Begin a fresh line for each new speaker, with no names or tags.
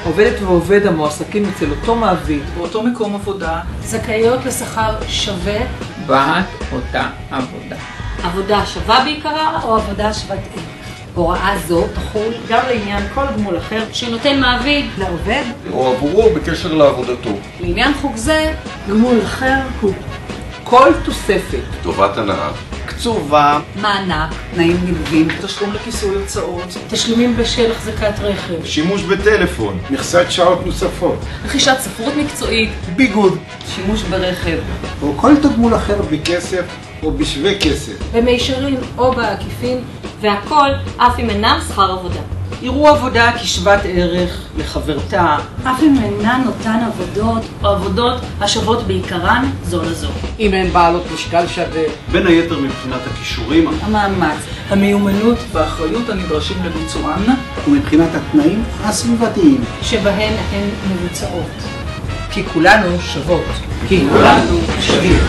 עובדת ועובד המועסקים אצל אותו מעביד
באותו מקום עבודה
זכאיות לשכר שווה
בעד אותה עבודה.
עבודה שווה בעיקרה או עבודה שוות ערך. הוראה זו תחול
גם לעניין כל גמול אחר
שנותן מעביד
לעובד
או עבורו בקשר לעבודתו.
לעניין חוק זה
גמול אחר הוא כל תוספת,
טובת הנאה,
קצובה,
מענק,
תנאים נלווים,
תשלום לכיסוי הוצאות,
תשלומים בשל החזקת רכב,
שימוש בטלפון,
מכסת שעות נוספות,
רכישת ספרות מקצועית,
ביגוד,
שימוש ברכב,
או כל תגמול אחר בכסף או בשווה כסף.
במישרין או בעקיפין, והכל אף אם אינם שכר עבודה.
יראו עבודה כשוות ערך לחברתה,
אף אם אינן אותן עבודות או עבודות השוות בעיקרן זו לזו.
אם הן בעלות משקל שווה.
בין היתר מבחינת הכישורים,
המאמץ,
המיומנות והאחריות הנדרשים לביצוען,
ומבחינת התנאים הסביבתיים
שבהן הן מבוצעות.
כי כולנו שוות, כי כולנו שווים.